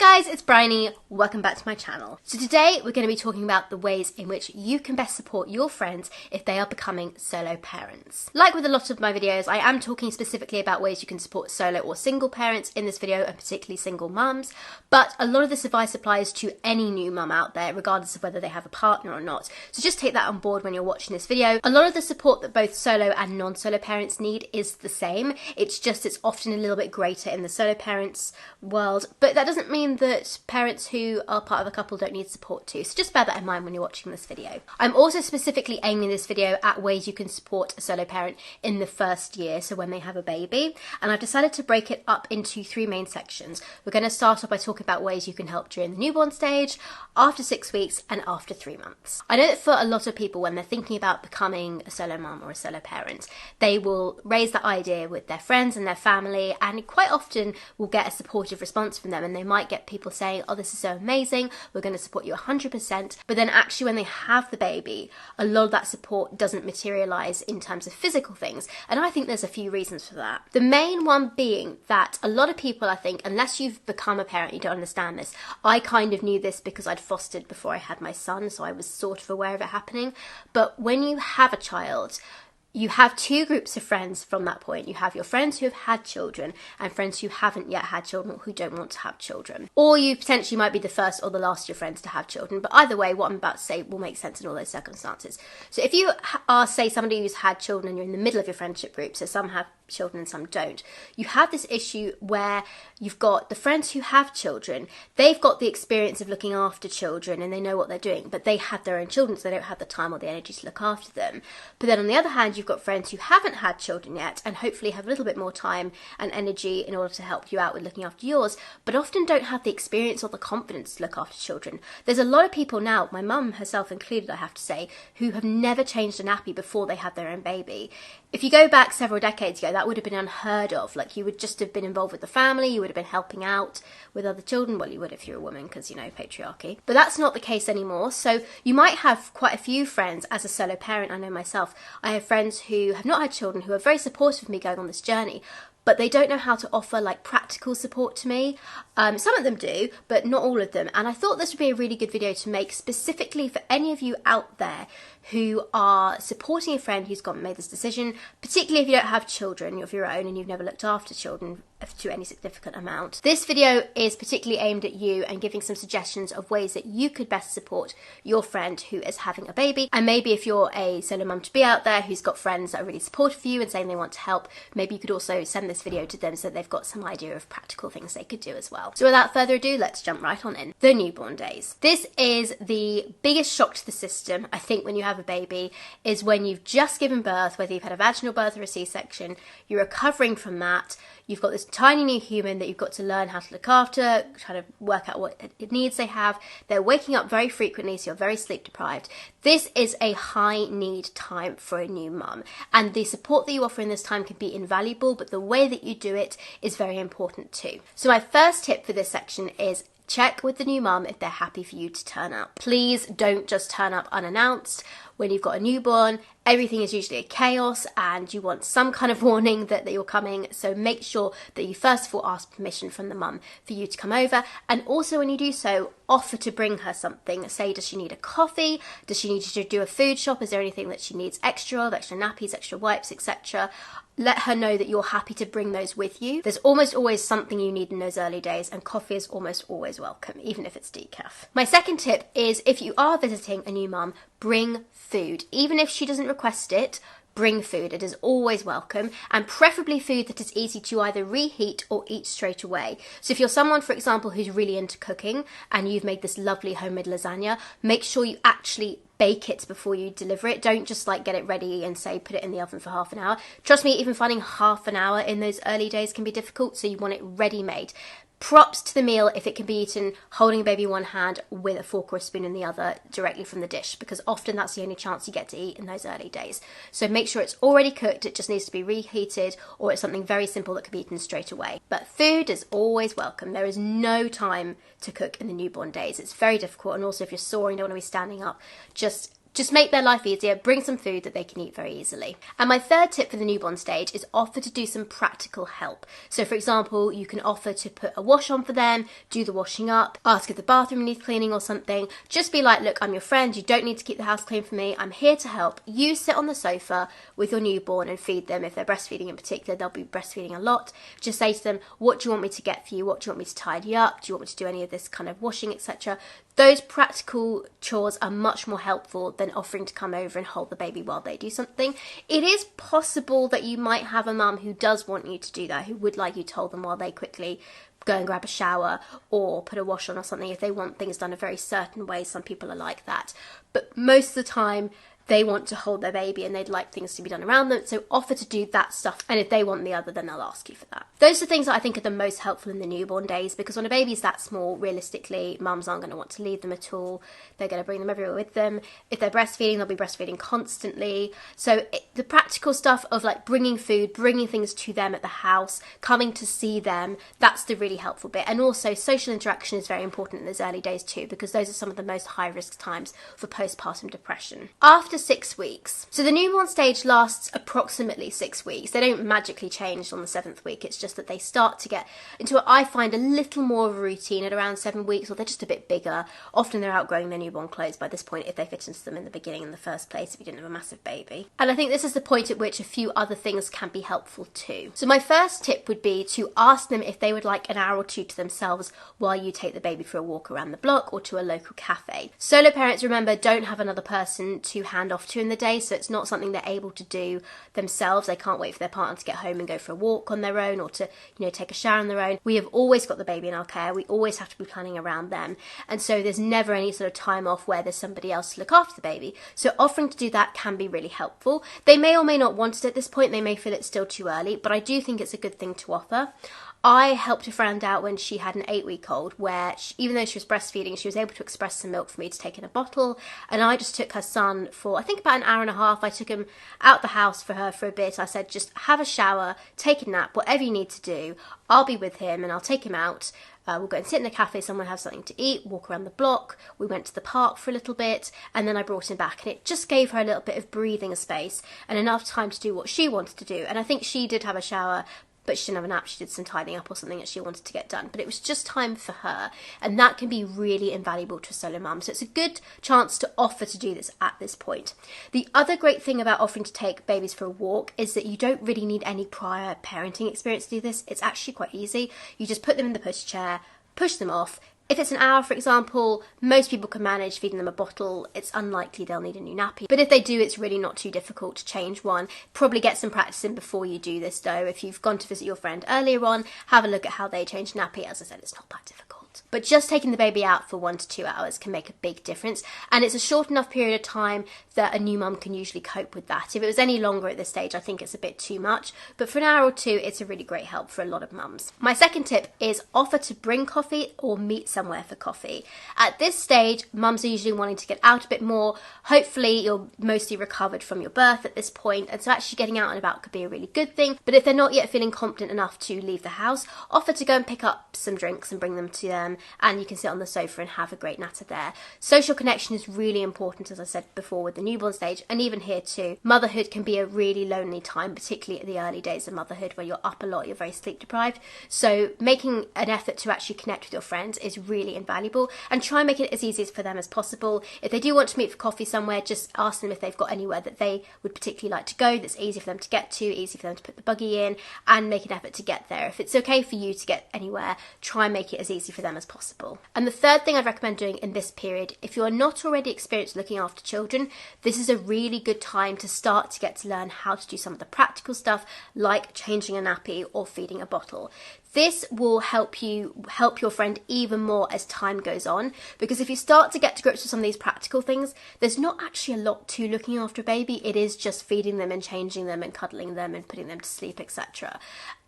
Hi guys, it's Bryony. Welcome back to my channel. So today we're going to be talking about the ways in which you can best support your friends if they are becoming solo parents. Like with a lot of my videos, I am talking specifically about ways you can support solo or single parents in this video, and particularly single mums, but a lot of this advice applies to any new mum out there, regardless of whether they have a partner or not. So just take that on board when you're watching this video. A lot of the support that both solo and non-solo parents need is the same. It's often a little bit greater in the solo parents world, but that doesn't mean that parents who are part of a couple don't need support too, so just bear that in mind when you're watching this video. I'm also specifically aiming this video at ways you can support a solo parent in the first year, so when they have a baby, and I've decided to break it up into three main sections. We're going to start off by talking about ways you can help during the newborn stage, after 6 weeks, and after 3 months. I know that for a lot of people, when they're thinking about becoming a solo mum or a solo parent, they will raise that idea with their friends and their family, and quite often will get a supportive response from them, and they might get people saying, oh, this is so amazing, we're going to support you 100%, but then actually when they have the baby, a lot of that support doesn't materialise in terms of physical things, and I think there's a few reasons for that. The main one being that a lot of people, I think, unless you've become a parent, you don't understand this. I kind of knew this because I'd fostered before I had my son, so I was sort of aware of it happening, but when you have a child, you have two groups of friends from that point. You have your friends who have had children and friends who haven't yet had children or who don't want to have children. Or you potentially might be the first or the last of your friends to have children. But either way, what I'm about to say will make sense in all those circumstances. So if you are, say, somebody who's had children and you're in the middle of your friendship group, so some have children and some don't, you have this issue where you've got the friends who have children, they've got the experience of looking after children and they know what they're doing, but they have their own children, so they don't have the time or the energy to look after them. But then on the other hand, you've got friends who haven't had children yet and hopefully have a little bit more time and energy in order to help you out with looking after yours, but often don't have the experience or the confidence to look after children. There's a lot of people now, my mum herself included, I have to say, who have never changed a nappy before they had their own baby. If you go back several decades ago, that would have been unheard of. Like, you would just have been involved with the family, you would have been helping out with other children. Well, you would if you're a woman, because, you know, patriarchy. But that's not the case anymore. So you might have quite a few friends as a solo parent. I know myself. I have friends who have not had children who are very supportive of me going on this journey, but they don't know how to offer like practical support to me. Some of them do, but not all of them. And I thought this would be a really good video to make specifically for any of you out there who are supporting a friend who's made this decision, particularly if you don't have children of your own and you've never looked after children to any significant amount. This video is particularly aimed at you and giving some suggestions of ways that you could best support your friend who is having a baby. And maybe if you're a solo mum to be out there who's got friends that are really supportive of you and saying they want to help, maybe you could also send this video to them so that they've got some idea of practical things they could do as well. So without further ado, let's jump right on in. The newborn days. This is the biggest shock to the system, I think, when you have a baby, is when you've just given birth, whether you've had a vaginal birth or a C-section, you're recovering from that, you've got this tiny new human that you've got to learn how to look after, try to work out what needs they have. They're waking up very frequently, so you're very sleep deprived. This is a high need time for a new mum, and the support that you offer in this time can be invaluable, but the way that you do it is very important too. So my first tip for this section is check with the new mum if they're happy for you to turn up. Please don't just turn up unannounced. When you've got a newborn, everything is usually a chaos and you want some kind of warning that you're coming, so make sure that you first of all ask permission from the mum for you to come over, and also when you do so, offer to bring her something. Say, does she need a coffee? Does she need you to do a food shop? Is there anything that she needs extra of, extra nappies, extra wipes, etc.? Let her know that you're happy to bring those with you. There's almost always something you need in those early days, and coffee is almost always welcome, even if it's decaf. My second tip is, if you are visiting a new mum, bring food. Even if she doesn't request it, bring food. It is always welcome, and preferably food that is easy to either reheat or eat straight away. So if you're someone, for example, who's really into cooking and you've made this lovely homemade lasagna, make sure you actually bake it before you deliver it. Don't just like get it ready and say put it in the oven for half an hour. Trust me, even finding half an hour in those early days can be difficult, so you want it ready made. Props to the meal if it can be eaten holding a baby in one hand with a fork or a spoon in the other directly from the dish, because often that's the only chance you get to eat in those early days. So make sure it's already cooked, it just needs to be reheated, or it's something very simple that can be eaten straight away. But food is always welcome. There is no time to cook in the newborn days. It's very difficult, and also if you're sore and don't want to be standing up, just Just make their life easier, bring some food that they can eat very easily. And my third tip for the newborn stage is offer to do some practical help. So for example, you can offer to put a wash on for them, do the washing up, ask if the bathroom needs cleaning or something. Just be like, look, I'm your friend, you don't need to keep the house clean for me, I'm here to help. You sit on the sofa with your newborn and feed them. If they're breastfeeding in particular, they'll be breastfeeding a lot. Just say to them, what do you want me to get for you? What do you want me to tidy up? Do you want me to do any of this kind of washing, etc.? Those practical chores are much more helpful than offering to come over and hold the baby while they do something. It is possible that you might have a mum who does want you to do that, who would like you to hold them while they quickly go and grab a shower or put a wash on or something if they want things done a very certain way. Some people are like that. But most of the time, they want to hold their baby and they'd like things to be done around them, so offer to do that stuff, and if they want the other, then they'll ask you for that. Those are things that I think are the most helpful in the newborn days, because when a baby's that small, realistically, mums aren't going to want to leave them at all. They're going to bring them everywhere with them. If they're breastfeeding, they'll be breastfeeding constantly. So the practical stuff of like bringing food, bringing things to them at the house, coming to see them, that's the really helpful bit. And also social interaction is very important in those early days too, because those are some of the most high risk times for postpartum depression. After 6 weeks. So the newborn stage lasts approximately 6 weeks. They don't magically change on the 7th week. It's just that they start to get into what I find a little more of a routine at around 7 weeks, or they're just a bit bigger. Often they're outgrowing their newborn clothes by this point if they fit into them in the beginning in the first place, if you didn't have a massive baby. And I think this is the point at which a few other things can be helpful too. So my first tip would be to ask them if they would like an hour or two to themselves while you take the baby for a walk around the block or to a local cafe. Solo parents, remember, don't have another person to hand off to in the day, so it's not something they're able to do themselves. They can't wait for their partner to get home and go for a walk on their own or to, take a shower on their own. We have always got the baby in our care. We always have to be planning around them. And so there's never any sort of time off where there's somebody else to look after the baby. So offering to do that can be really helpful. They may or may not want it at this point. They may feel it's still too early, but I do think it's a good thing to offer. I helped a friend out when she had an 8-week-old where even though she was breastfeeding, she was able to express some milk for me to take in a bottle. And I just took her son for, I think, about an hour and a half. I took him out the house for her for a bit. I said, just have a shower, take a nap, whatever you need to do. I'll be with him and I'll take him out. We'll go and sit in a cafe, someone have something to eat, walk around the block. We went to the park for a little bit and then I brought him back, and it just gave her a little bit of breathing space and enough time to do what she wanted to do. And I think she did have a shower, but she didn't have a nap. She did some tidying up or something that she wanted to get done. But it was just time for her. And that can be really invaluable to a solo mum. So it's a good chance to offer to do this at this point. The other great thing about offering to take babies for a walk is that you don't really need any prior parenting experience to do this. It's actually quite easy. You just put them in the pushchair, push them off. If it's an hour, for example, most people can manage feeding them a bottle. It's unlikely they'll need a new nappy. But if they do, it's really not too difficult to change one. Probably get some practice in before you do this though. If you've gone to visit your friend earlier on, have a look at how they change nappy. As I said, it's not that difficult. But just taking the baby out for 1 to 2 hours can make a big difference. And it's a short enough period of time that a new mum can usually cope with that. If it was any longer at this stage, I think it's a bit too much. But for an hour or two, it's a really great help for a lot of mums. My second tip is offer to bring coffee or meet somewhere for coffee. At this stage, mums are usually wanting to get out a bit more. Hopefully, you're mostly recovered from your birth at this point. And so actually getting out and about could be a really good thing. But if they're not yet feeling confident enough to leave the house, offer to go and pick up some drinks and bring them to them. And you can sit on the sofa and have a great natter there. Social connection is really important, as I said before, with the newborn stage, and even here too. Motherhood can be a really lonely time, particularly at the early days of motherhood where you're up a lot, you're very sleep deprived. So making an effort to actually connect with your friends is really invaluable, and try and make it as easy for them as possible. If they do want to meet for coffee somewhere, just ask them if they've got anywhere that they would particularly like to go, that's easy for them to get to, easy for them to put the buggy in, and make an effort to get there. If it's okay for you to get anywhere, try and make it as easy for them as possible. And the third thing I'd recommend doing in this period, if you are not already experienced looking after children, this is a really good time to start to get to learn how to do some of the practical stuff like changing a nappy or feeding a bottle. This will help your friend even more as time goes on, because if you start to get to grips with some of these practical things, there's not actually a lot to looking after a baby. It is just feeding them and changing them and cuddling them and putting them to sleep, etc.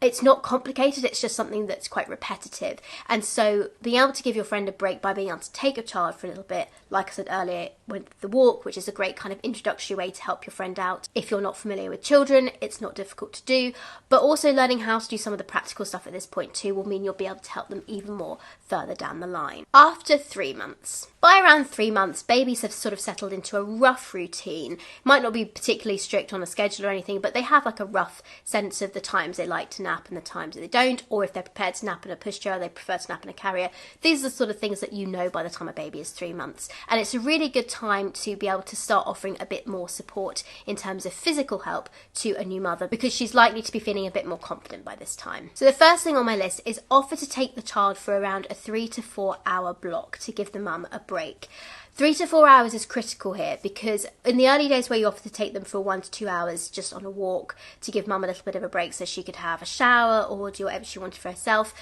It's not complicated, it's just something that's quite repetitive. And so being able to give your friend a break by being able to take a child for a little bit, like I said earlier, with the walk, which is a great kind of introductory way to help your friend out. If you're not familiar with children, it's not difficult to do, but also learning how to do some of the practical stuff at this point too will mean you'll be able to help them even more further down the line. After 3 months. By around 3 months, babies have sort of settled into a rough routine. Might not be particularly strict on a schedule or anything, but they have like a rough sense of the times they like to nap and the times that they don't, or if they're prepared to nap in a pushchair, they prefer to nap in a carrier. These are the sort of things that you know by the time a baby is 3 months. And it's a really good time to be able to start offering a bit more support in terms of physical help to a new mother, because she's likely to be feeling a bit more confident by this time. So the first thing on my list is offer to take the child for around a 3 to 4 hour block to give the mum a break. 3 to 4 hours is critical here, because in the early days where you offer to take them for 1 to 2 hours just on a walk to give mum a little bit of a break so she could have a shower or do whatever she wanted for herself,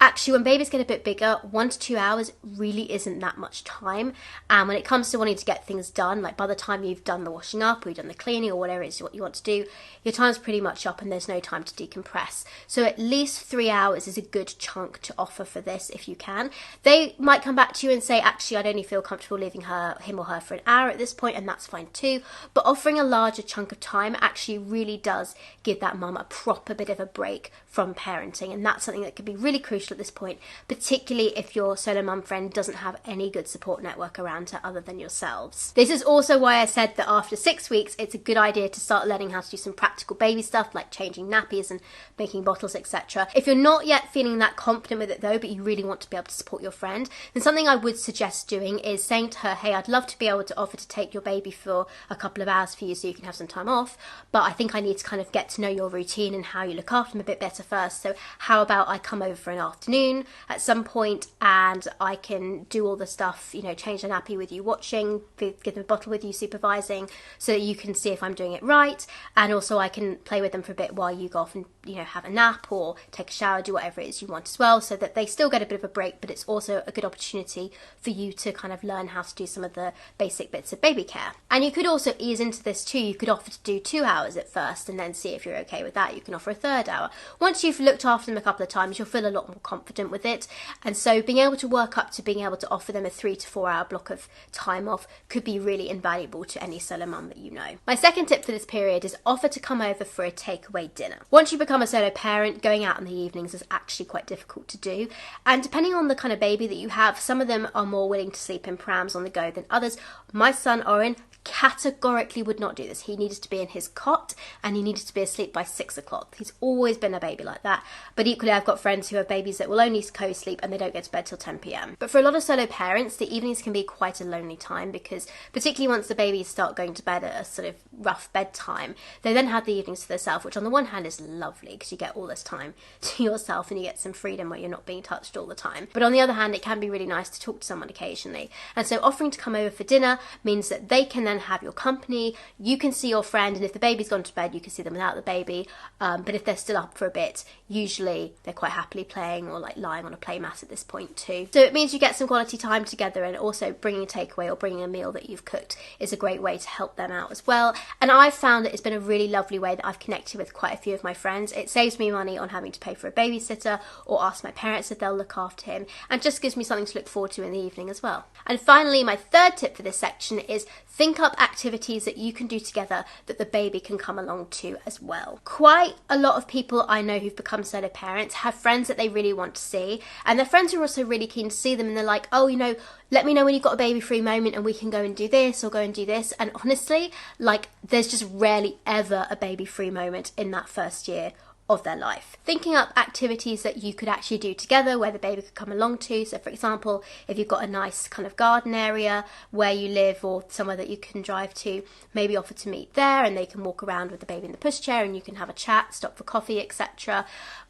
actually when babies get a bit bigger, 1 to 2 hours really isn't that much time. And when it comes to wanting to get things done, like by the time you've done the washing up or you've done the cleaning or whatever it is what you want to do, your time's pretty much up and there's no time to decompress. So at least 3 hours is a good chunk to offer for this if you can. They might come back to you and say, actually, I'd only feel comfortable leaving him or her for an hour at this point, and that's fine too. But offering a larger chunk of time actually really does give that mum a proper bit of a break from parenting, and that's something that can be really crucial at this point, particularly if your solo mum friend doesn't have any good support network around her other than yourselves. This is also why I said that after 6 weeks it's a good idea to start learning how to do some practical baby stuff like changing nappies and making bottles, etc. If you're not yet feeling that confident with it though, but you really want to be able to support your friend, then something I would suggest doing is saying to her, hey, I'd love to be able to offer to take your baby for a couple of hours for you so you can have some time off, but I think I need to kind of get to know your routine and how you look after them a bit better first, so how about I come over for an afternoon at some point and I can do all the stuff, you know, change the nappy with you watching, give them a bottle with you supervising, so that you can see if I'm doing it right, and also I can play with them for a bit while you go off and, you know, have a nap or take a shower, do whatever it is you want as well, so that they still get a bit of a break, but it's also a good opportunity for you to kind of learn how to do some of the basic bits of baby care. And you could also ease into this too. You could offer to do 2 hours at first and then see if you're okay with that. You can offer a 3rd hour. Once you've looked after them a couple of times, you'll feel a lot more confident with it, and so being able to work up to being able to offer them a 3 to 4 hour block of time off could be really invaluable to any solo mum that you know. My second tip for this period is offer to come over for a takeaway dinner. Once you become a solo parent, going out in the evenings is actually quite difficult to do, and depending on the kind of baby that you have, some of them are more willing to sleep in prams on the go than others. My son Oren categorically would not do this. He needed to be in his cot and he needed to be asleep by 6 o'clock. He's always been a baby like that, but equally I've got friends who have babies that will only co-sleep and they don't get to bed till 10 p.m. But for a lot of solo parents, the evenings can be quite a lonely time, because particularly once the babies start going to bed at a sort of rough bedtime, they then have the evenings to themselves, which on the one hand is lovely because you get all this time to yourself and you get some freedom where you're not being touched all the time, but on the other hand it can be really nice to talk to someone occasionally. And so offering to come over for dinner means that they can then have your company, you can see your friend, and if the baby's gone to bed you can see them without the baby, but if they're still up for a bit, usually they're quite happily playing or like lying on a play mat at this point too. So it means you get some quality time together, and also bringing a takeaway or bringing a meal that you've cooked is a great way to help them out as well. And I've found that it's been a really lovely way that I've connected with quite a few of my friends. It saves me money on having to pay for a babysitter or ask my parents if they'll look after him, and just gives me something to look forward to in the evening as well. And finally, my third tip for this section is think up activities that you can do together that the baby can come along to as well. Quite a lot of people I know who've become solo parents have friends that they really want to see, and their friends are also really keen to see them, and they're like, oh, you know, let me know when you've got a baby free moment and we can go and do this or go and do this. And honestly, like, there's just rarely ever a baby free moment in that first year of their life. Thinking up activities that you could actually do together where the baby could come along to. So for example, if you've got a nice kind of garden area where you live or somewhere that you can drive to, maybe offer to meet there and they can walk around with the baby in the pushchair and you can have a chat, stop for coffee, etc.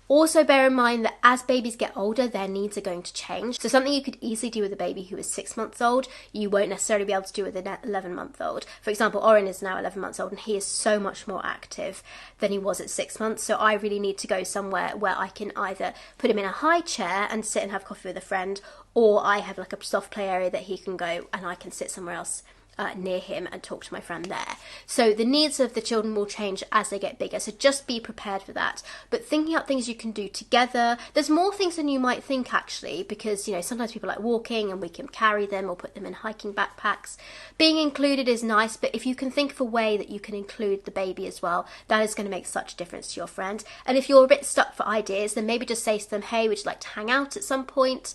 Also bear in mind that as babies get older, their needs are going to change. So something you could easily do with a baby who is 6 months old, you won't necessarily be able to do with an 11-month-old. For example, Oren is now 11 months old and he is so much more active than he was at 6 months. So I really need to go somewhere where I can either put him in a high chair and sit and have coffee with a friend, or I have like a soft play area that he can go and I can sit somewhere else near him and talk to my friend there. So the needs of the children will change as they get bigger, so just be prepared for that. But thinking out things you can do together, there's more things than you might think actually, because you know, sometimes people like walking and we can carry them or put them in hiking backpacks. Being included is nice, but if you can think of a way that you can include the baby as well, that is going to make such a difference to your friend. And if you're a bit stuck for ideas, then maybe just say to them, hey, would you like to hang out at some point?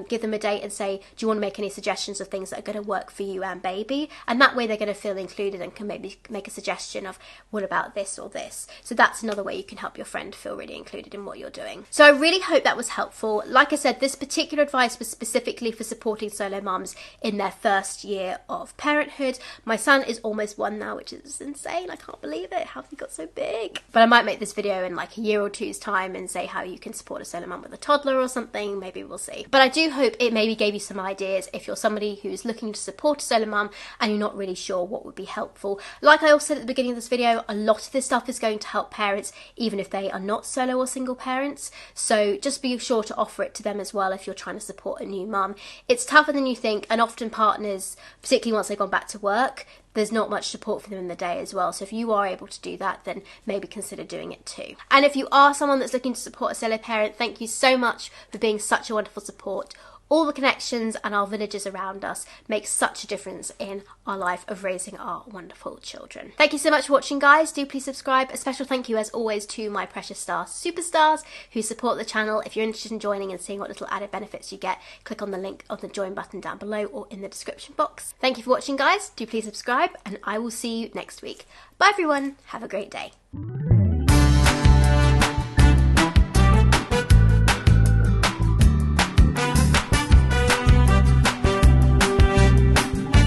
Give them a date and say, do you want to make any suggestions of things that are going to work for you and baby? And that way they're going to feel included and can maybe make a suggestion of, what about this or this? So that's another way you can help your friend feel really included in what you're doing. So I really hope that was helpful. Like I said, this particular advice was specifically for supporting solo mums in their first year of parenthood. My son is almost 1 now, which is insane. I can't believe it. How have he got so big? But I might make this video in like a year or two's time and say how you can support a solo mum with a toddler or something. Maybe we'll see. But I do hope it maybe gave you some ideas if you're somebody who's looking to support a solo mum and you're not really sure what would be helpful. Like I also said at the beginning of this video, a lot of this stuff is going to help parents even if they are not solo or single parents. So just be sure to offer it to them as well if you're trying to support a new mum. It's tougher than you think, and often partners, particularly once they've gone back to work, there's not much support for them in the day as well. So if you are able to do that, then maybe consider doing it too. And if you are someone that's looking to support a solo parent, thank you so much for being such a wonderful support. All the connections and our villages around us make such a difference in our life of raising our wonderful children. Thank you so much for watching, guys. Do please subscribe. A special thank you as always to my precious star superstars who support the channel. If you're interested in joining and seeing what little added benefits you get, click on the link on the join button down below or in the description box. Thank you for watching, guys. Do please subscribe and I will see you next week. Bye everyone. Have a great day.